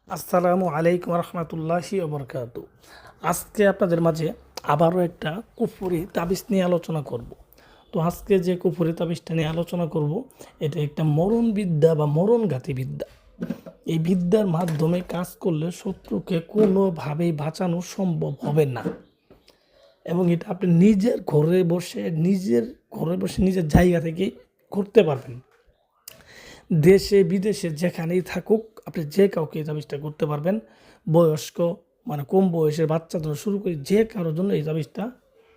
আসসালামু আলাইকুম রহমতুল্লাহি ওবরকাতু। আজকে আপনাদের মাঝে আবারও একটা কুফরি তাবিজ নিয়ে আলোচনা করব। তো আজকে যে কুফরি তাবিজটা নিয়ে আলোচনা করব, এটা একটা মরণ বিদ্যা বা মরণঘাতী বিদ্যা। এই বিদ্যার মাধ্যমে কাজ করলে শত্রুকে কোনোভাবেই বাঁচানো সম্ভব হবে না, এবং এটা আপনি নিজের ঘরে বসে নিজের জায়গা থেকেই করতে পারবেন। দেশে বিদেশে যেখানেই থাকুক আপনি যে কাউকে এই তাবিজটা করতে পারবেন। বয়স্ক, মানে কম বয়সের বাচ্চা থেকে শুরু করে যে কারোর জন্য এই তাবিজটা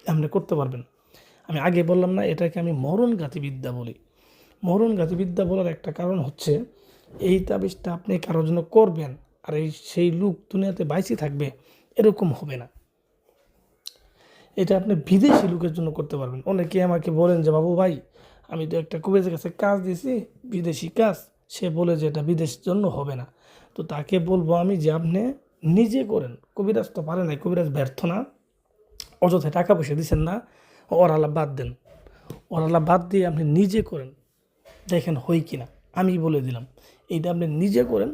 আপনি করতে পারবেন। আমি আগে বললাম না, এটাকে আমি মরণঘাতী বিদ্যা বলি। মরণঘাতী বিদ্যা বলার একটা কারণ হচ্ছে, এই তাবিজটা আপনি কারোর জন্য করবেন আর সেই লোক দুনিয়াতে বাইচে থাকবে, এরকম হবে না। এটা আপনি বিদেশি লোকের জন্য করতে পারবেন। অনেকে আমাকে বলেন যে, বাবু ভাই, আমি তো একটা কবিরাজের কাছে কাজ দিয়েছি, বিদেশি কাজ, সে বলে যে এটা বিদেশের জন্য হবে না। তো তাকে বলবো আমি যে আপনি নিজে করেন। কবিরাজ তো পারে নাই, কবিরাজ ব্যর্থ না, অযথায় টাকা পয়সা দিচ্ছেন না, ওরালা বাদ দেন। ওরালা বাদ দিয়ে আপনি নিজে করেন, দেখেন হয় কি না। আমি বলে দিলাম, এইটা আপনি নিজে করেন,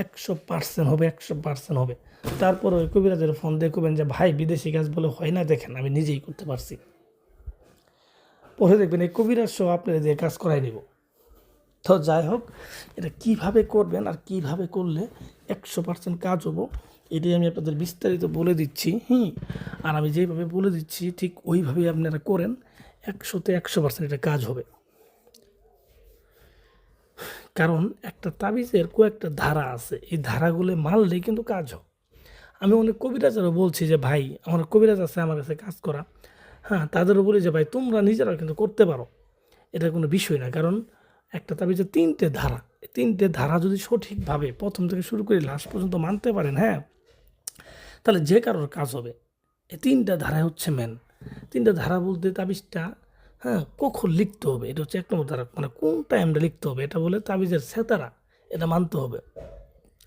100% হবে, 100% হবে। তারপর ওই কবিরাজের ফোন দিয়ে করবেন যে, ভাই বিদেশি কাজ বলে হয় না, দেখেন আমি নিজেই করতে পারছি। পরে দেখবেন এই কবিরাজ সহ আপনার দিয়ে কাজ করাই নিব। তো যাই হোক, এটা কিভাবে করবেন আর কিভাবে করলে 100% কাজ হবো, এটাই আমি আপনাদের বিস্তারিত বলে দিচ্ছি। আর আমি যেভাবে বলে দিচ্ছি ঠিক ওইভাবেই আপনারা করেন, 100তে 100% এটা কাজ হবে। কারণ একটা তাবিজের কয়েকটা ধারা আছে, এই ধারাগুলো মানলেই কিন্তু কাজ হয়। আমি অনেক কবিরাজেরও বলছি যে, ভাই আমার কবিরাজ আছে আমার কাছে কাজ করা, তাদেরও বলি যে, ভাই তোমরা নিজেরাও কিন্তু করতে পারো, এটা কোনো বিষয় না। কারণ একটা তাবিজের 3টে ধারা, 3টে ধারা যদি সঠিকভাবে প্রথম থেকে শুরু করে লাস্ট পর্যন্ত মানতে পারেন, তাহলে যে কারোর কাজ হবে। এই 3টা ধারাই হচ্ছে মেন। 3টা ধারা বলতে তাবিজটা কখন লিখতে হবে, এটা হচ্ছে 1 নম্বর ধারা, মানে কোন টাইমটা লিখতে হবে, এটা বলে তাবিজের সেতারা, এটা মানতে হবে।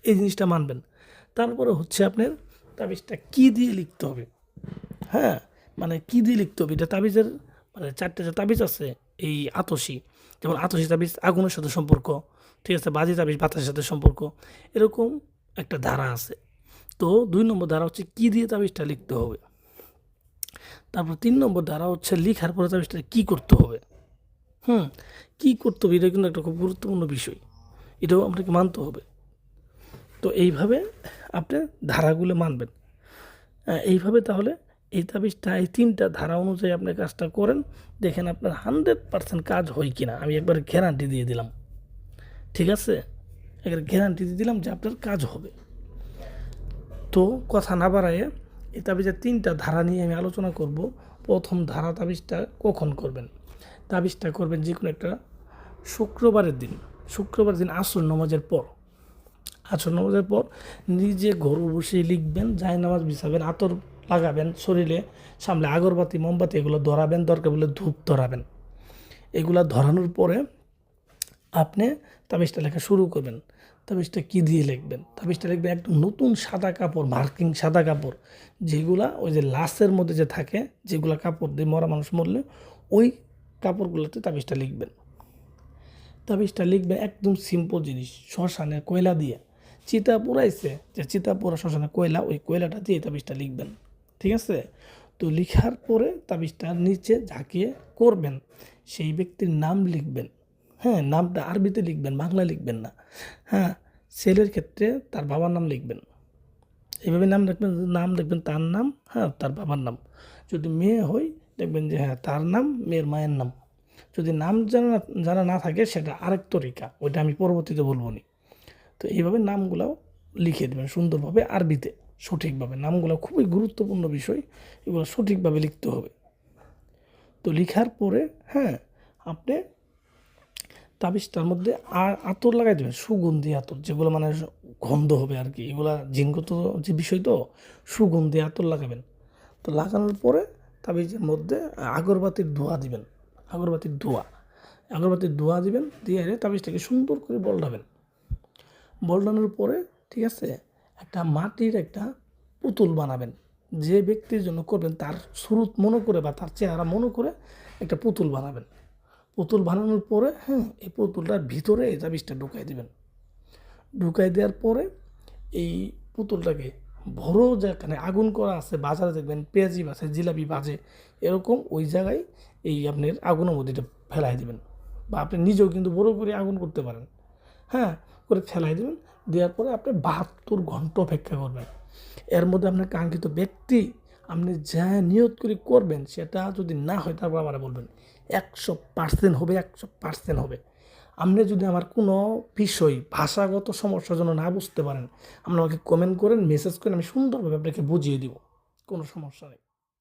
এই জিনিসটা মানবেন। তারপরে হচ্ছে আপনার তাবিজটা কী দিয়ে লিখতে হবে, হ্যাঁ মানে কী দিয়ে লিখতে হবে, এটা তাবিজের মানে 4টে যে তাবিজ আছে, এই আতসী, যেমন আতসী তাবিজ আগুনের সাথে সম্পর্ক, ঠিক আছে, বাজি তাবিজ বাতাসের সাথে সম্পর্ক, এরকম একটা ধারা আছে। তো 2 নম্বর ধারা হচ্ছে কী দিয়ে তাবিজটা লিখতে হবে। তারপর 3 নম্বর ধারা হচ্ছে লিখার পরে তাবিজটা কী করতে হবে। কী করতে হবে, এটা কিন্তু একটা খুব গুরুত্বপূর্ণ বিষয়, এটাও আপনাকে মানতে হবে। তো এইভাবে আপনি ধারাগুলো মানবেন। এইভাবে তাহলে এই তাবিজটা, এই 3টা ধারা অনুযায়ী আপনি কাজটা করেন, দেখেন আপনার 100% কাজ হয় কি না। আমি একবার গ্যারান্টি দিয়ে দিলাম, ঠিক আছে, একবার গ্যারান্টি দিয়ে দিলাম যে আপনার কাজ হবে। তো কথা না বাড়াইয়ে এই তাবিজের 3টা ধারা নিয়ে আমি আলোচনা করব। প্রথম ধারা, তাবিজটা কখন করবেন। তাবিজটা করবেন যে কোনো একটা শুক্রবার দিন আসর নামাজের পর। আসর নামাজের পর নিজে ঘরে বসে লিখবেন, নামাজ বিছাবেন, আতর লাগাবেন শরীরে, সামনে আগরবাতি মোমবাতি এগুলো ধরাবেন, দরকার বলে ধূপ ধরাবেন। এগুলা ধরানোর পরে আপনি তাবিজটা লেখা শুরু করবেন। তাবিজটা কী দিয়ে লিখবেন, তাবিজটা লিখবেন একদম নতুন সাদা কাপড়, মার্কিং সাদা কাপড়, যেগুলা ওই যে লাশের মধ্যে যে থাকে, যেগুলা কাপড় দিয়ে মরা মানুষ মরলে ওই কাপড়গুলোতে তাবিজটা লিখবেন। তাবিজটা লিখবেন একদম সিম্পল জিনিস, শ্মশানের কয়লা দিয়ে চিতা পুরাইছে, যে চিতা পোড়া শ্মশানের কয়লা, ওই কয়লাটা দিয়ে তাবিজটা লিখবেন, ঠিক আছে। তো লিখার পরে তাবিজটার নিচে ঝাঁকিয়ে করবেন, সেই ব্যক্তির নাম লিখবেন। নামটা আরবিতে লিখবেন, বাংলা লিখবেন না। ছেলের ক্ষেত্রে তার বাবার নাম লিখবেন, এইভাবে নাম রাখবেন, নাম দেখবেন তার নাম, তার বাবার নাম। যদি মেয়ে হয় দেখবেন যে তার নাম, মেয়ের মায়ের নাম। যদি নাম জানা না থাকে সেটা আরেক তরিকা, ওইটা আমি পরবর্তীতে বলবো নি। তো এইভাবে নামগুলাও লিখে দেবেন সুন্দরভাবে আরবিতে, সঠিকভাবে। নামগুলো খুবই গুরুত্বপূর্ণ বিষয়, এগুলো সঠিকভাবে লিখতে হবে। তো লিখার পরে আপনি তাবিজটার মধ্যে আতর লাগাই দেবেন, সুগন্ধি আতর, যেগুলো মানে গন্ধ হবে আর কি, এগুলা জিনগত যে বিষয়, তো সুগন্ধি আতর লাগাবেন। তো লাগানোর পরে তাবিজের মধ্যে আগরবাতির ধোঁয়া দিবেন, আগরবাতির ধোঁয়া আগরবাতির ধোঁয়া দিবেন, দিয়ে তাবিজটাকে সুন্দর করে বলটাবেন। বলটানোর পরে, ঠিক আছে, একটা মাটির একটা পুতুল বানাবেন। যে ব্যক্তির জন্য করবেন তার সুরত মনে করে বা তার চেহারা মনে করে একটা পুতুল বানাবেন। পুতুল বানানোর পরে এই পুতুলটার ভিতরে এই তাবিজটা ঢুকাই দেবেন। ঢুকাই দেওয়ার পরে এই পুতুলটাকে বড় যেখানে আগুন করা আছে, বাজারে দেখবেন পেঁয়াজি বাজে, জিলাপি বাজে, এরকম ওই জায়গায় এই আপনার আগুনের মধ্যে এটা ফেলাই দেবেন। বা আপনি নিজেও কিন্তু বড় করে আগুন করতে পারেন, হ্যাঁ, করে ফেলাই দেবেন। দেওয়ার পরে আপনি 72 ঘন্টা অপেক্ষা করবেন। এর মধ্যে আপনার কাঙ্ক্ষিত ব্যক্তি আপনি যা নিয়ত করে করবেন সেটা যদি না হয় তারপর আবার বলবেন। 100% হবে, 100% হবে। আপনি যদি আমার কোনো বিষয় ভাষাগত সমস্যার জন্য না বুঝতে পারেন, আপনি আমাকে কমেন্ট করেন, মেসেজ করেন, আমি সুন্দরভাবে আপনাকে বুঝিয়ে দিব, কোনো সমস্যা নেই।